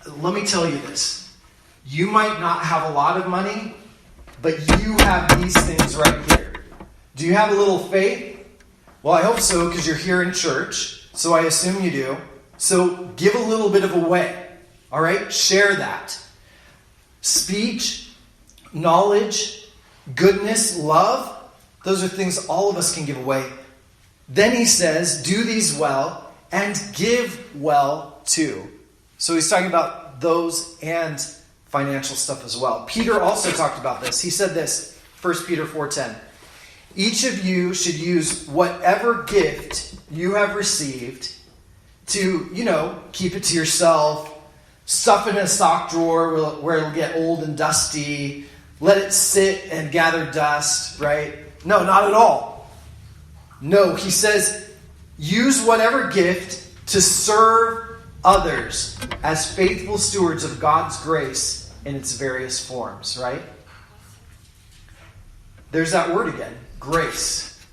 let me tell you this. You might not have a lot of money, but you have these things right here. Do you have a little faith? Well, I hope so, because you're here in church, so I assume you do. So give a little bit of away, all right? Share that. Speech, knowledge, goodness, love, those are things all of us can give away. Then he says, do these well and give well too. So he's talking about those and financial stuff as well. Peter also talked about this. He said this, 1 Peter 4:10. Each of you should use whatever gift you have received to, keep it to yourself, stuff it in a sock drawer where it'll get old and dusty, let it sit and gather dust, right? No, not at all. No, he says, use whatever gift to serve others as faithful stewards of God's grace in its various forms, right? There's that word again, grace,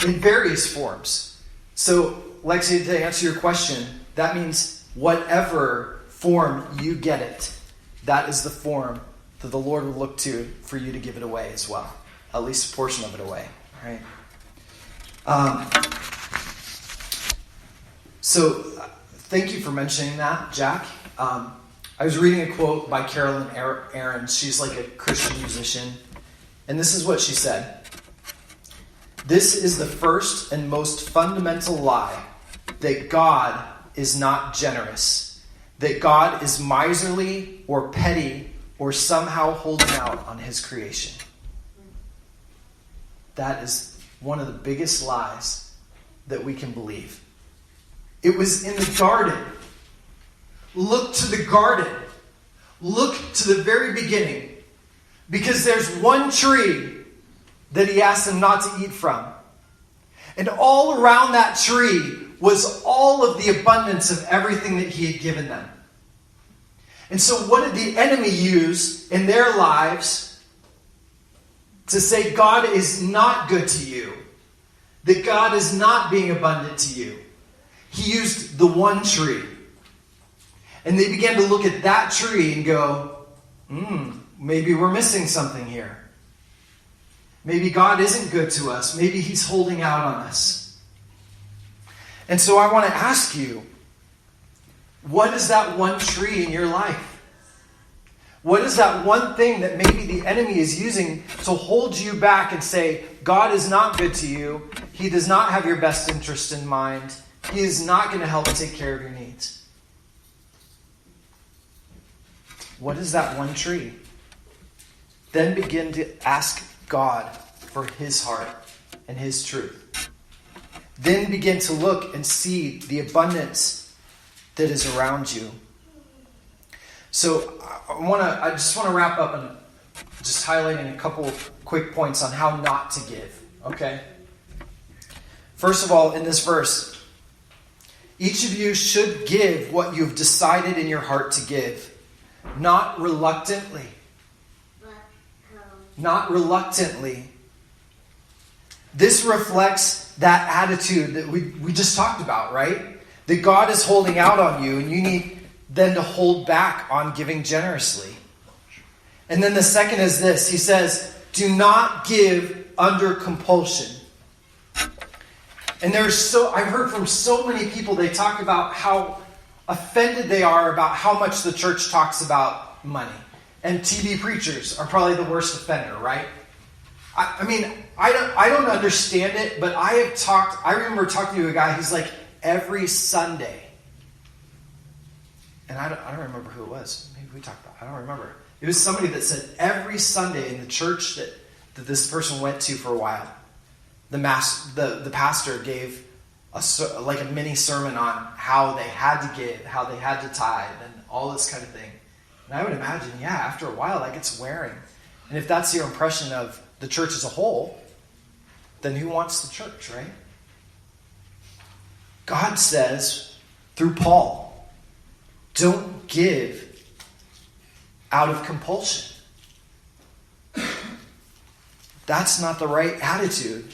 in various forms. So, Lexi, to answer your question, that means whatever form you get it, that is the form that the Lord will look to for you to give it away as well. At least a portion of it away, right? So, thank you for mentioning that, Jack. I was reading a quote by Carolyn Aaron. She's like a Christian musician. And this is what she said. This is the first and most fundamental lie, that God is not generous, that God is miserly or petty or somehow holding out on his creation. That is one of the biggest lies that we can believe. It was in the garden. Look to the garden. Look to the very beginning. Because there's one tree that he asked them not to eat from. And all around that tree was all of the abundance of everything that he had given them. And so what did the enemy use in their lives to say God is not good to you? That God is not being abundant to you? He used the one tree. And they began to look at that tree and go, maybe we're missing something here. Maybe God isn't good to us. Maybe he's holding out on us. And so I want to ask you, what is that one tree in your life? What is that one thing that maybe the enemy is using to hold you back and say, God is not good to you. He does not have your best interest in mind. He is not going to help take care of your needs. What is that one tree? Then begin to ask God for his heart and his truth. Then begin to look and see the abundance that is around you. So I just want to wrap up and just highlighting a couple of quick points on how not to give. Okay? First of all, in this verse, each of you should give what you've decided in your heart to give, not reluctantly. Not reluctantly. This reflects that attitude that we just talked about, right? That God is holding out on you, and you need then to hold back on giving generously. And then the second is this. He says, do not give under compulsion. And I've heard from so many people, they talk about how offended they are about how much the church talks about money. And TV preachers are probably the worst offender, right? I don't understand it, but I remember talking to a guy who's like, every Sunday. And I don't remember who it was. Maybe we talked about it. I don't remember. It was somebody that said every Sunday in the church that this person went to for a while, the pastor gave a mini sermon on how they had to give, how they had to tithe, and all this kind of thing. And I would imagine, after a while that gets wearing. And if that's your impression of the church as a whole, then who wants the church, right? God says, through Paul, don't give out of compulsion. That's not the right attitude.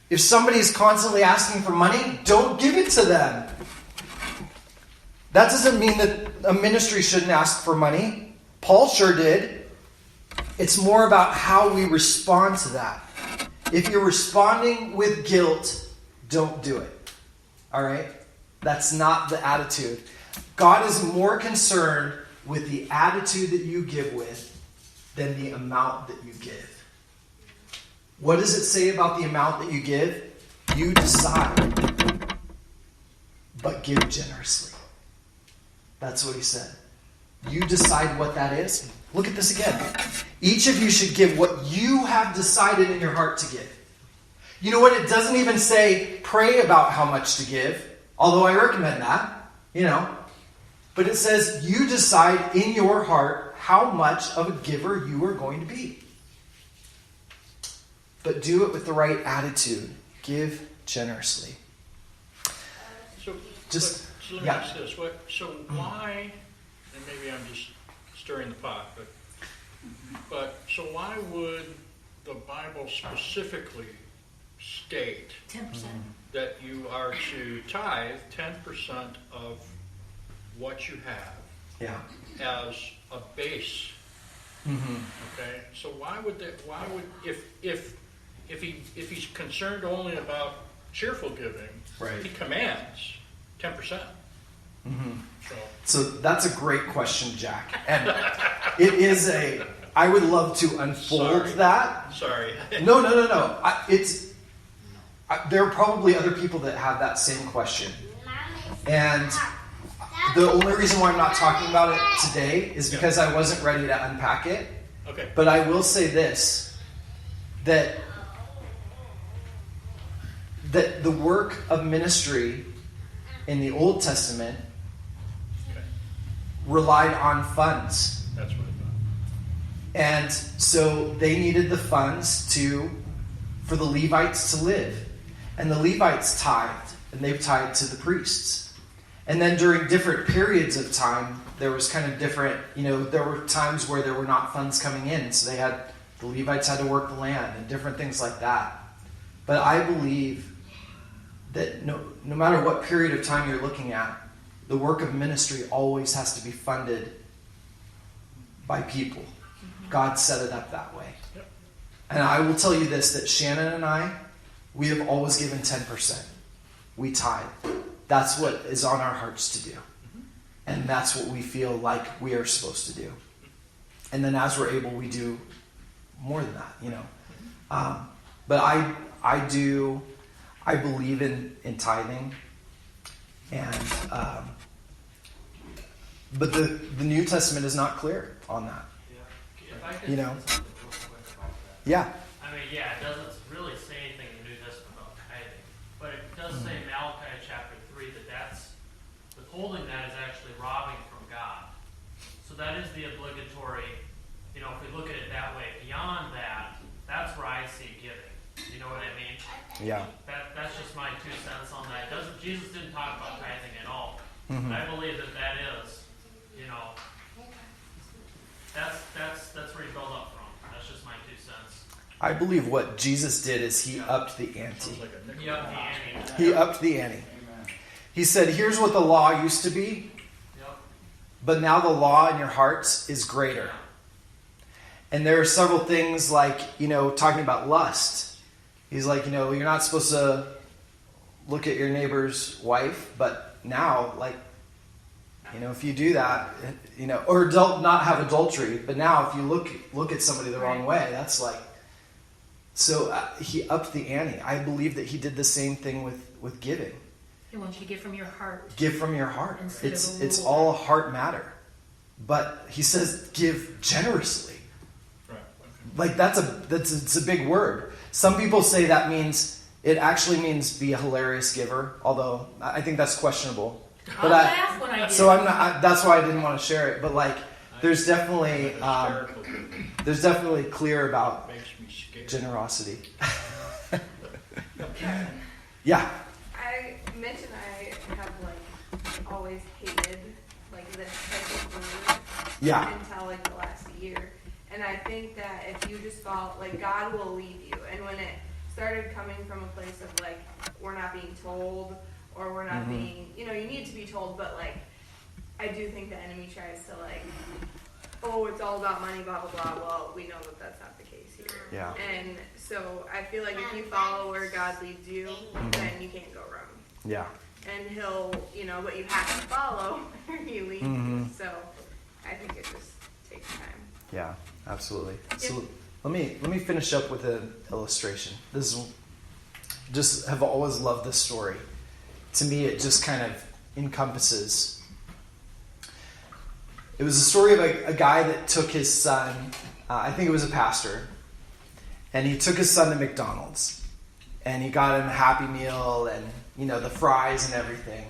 If somebody's constantly asking for money, don't give it to them. That doesn't mean that a ministry shouldn't ask for money. Paul sure did. It's more about how we respond to that. If you're responding with guilt, don't do it. All right? That's not the attitude. God is more concerned with the attitude that you give with than the amount that you give. What does it say about the amount that you give? You decide, but give generously. That's what he said. You decide what that is. Look at this again. Each of you should give what you have decided in your heart to give. You know what? It doesn't even say pray about how much to give, although I recommend that, But it says you decide in your heart how much of a giver you are going to be. But do it with the right attitude. Give generously. So let me ask this. So why, and maybe I'm just stirring the pot, but so why would the Bible specifically state 10% that you are to tithe 10% of what you have as a base? Mm-hmm. Okay, so why would if he's concerned only about cheerful giving, right, he commands 10%. Mm-hmm. So that's a great question, Jack. And I would love to unfold that. Sorry. No. There are probably other people that have that same question. And the only reason why I'm not talking about it today is because I wasn't ready to unpack it. Okay. But I will say this, that the work of ministry in the Old Testament relied on funds. That's what I thought. And so they needed the funds for the Levites to live. And the Levites tithed, and they tithed to the priests. And then during different periods of time, there was kind of different, there were times where there were not funds coming in. So the Levites had to work the land and different things like that. But I believe that no matter what period of time you're looking at, the work of ministry always has to be funded by people. God set it up that way. Yep. And I will tell you this, that Shannon and I, we have always given 10%. We tithe. That's what is on our hearts to do. And that's what we feel like we are supposed to do. And then as we're able, we do more than that, But I believe in tithing. And but the New Testament is not clear on that. Yeah. If I could Know? say something real quick about that. Yeah. I mean, it doesn't really say anything in the New Testament about tithing, but it does say in Malachi chapter 3 that's withholding that is actually robbing from God. So that is the obligatory, if we look at it that way. Beyond that, that's where I see giving. You know what I mean? Yeah. That's just my 2 cents on that. Jesus didn't talk about tithing at all. Mm-hmm. But I believe that is, that's where you build up from. That's just my 2 cents. I believe what Jesus did is he upped the ante. He upped the ante. He upped the ante. He said, here's what the law used to be, but now the law in your hearts is greater. And there are several things like, talking about lust. He's like, you're not supposed to look at your neighbor's wife, but now, if you do that, or not have adultery, but now if you look at somebody the wrong way, that's so he upped the ante. I believe that he did the same thing with giving. He wants you to give from your heart. Give from your heart. Instead of It's all a heart matter. But he says give generously. Right. Okay. It's a big word. Some people say it actually means be a hilarious giver, although I think that's questionable. But I'll laugh when I give. So I'm not. That's why I didn't want to share it. But there's definitely clear about Makes me scared. generosity. Yeah. Mitch and I have always hated this type of food until the last year. And I think that if you just follow, God will lead you. And when it started coming from a place of we're not being told, or we're not being, you need to be told, but I do think the enemy tries to like, oh, it's all about money, blah, blah, blah. Well, we know that that's not the case here. Yeah. And so I feel like if you follow where God leads you, then you can't go wrong. Yeah. And he'll, but you have to follow where he leads you. So I think it just takes time. Yeah, absolutely. Yeah. So let me finish up with an illustration. This is just have always loved this story. To me, it just kind of encompasses. It was a story of a guy that took his son. I think it was a pastor, and he took his son to McDonald's, and he got him a Happy Meal and the fries and everything.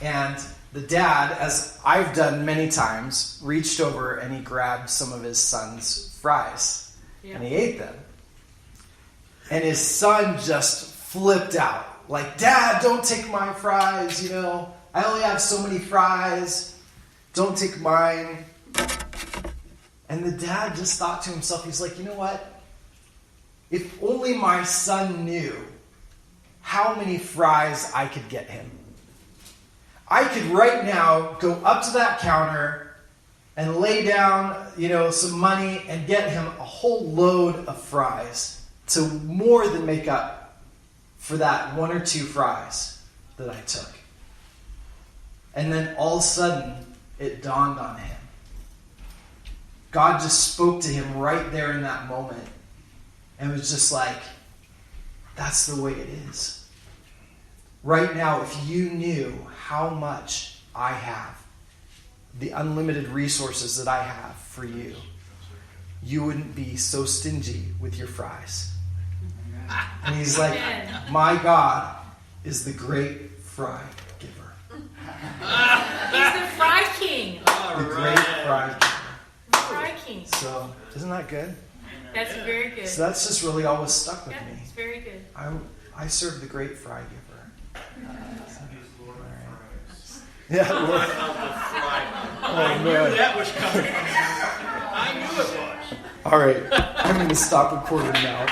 And the dad, as I've done many times, reached over and he grabbed some of his son's fries, and he ate them. And his son just flipped out. Like, Dad, don't take my fries, I only have so many fries. Don't take mine. And the dad just thought to himself, he's like, you know what? If only my son knew how many fries I could get him. I could right now go up to that counter and lay down, some money and get him a whole load of fries to more than make up for that 1 or 2 fries that I took. And then all of a sudden, it dawned on him. God just spoke to him right there in that moment and was just like, that's the way it is. Right now, if you knew how much I have, the unlimited resources that I have for you, you wouldn't be so stingy with your fries. And he's like, my God is the great fry giver. He's the fry king. The great fry giver. Fry king. So, isn't that good? That's very good. So that's just really always stuck with Yeah, me. it's very good. I serve the great fry giver. Yeah, Lord. I knew that was coming. I knew it was. All right, I'm going to stop recording now.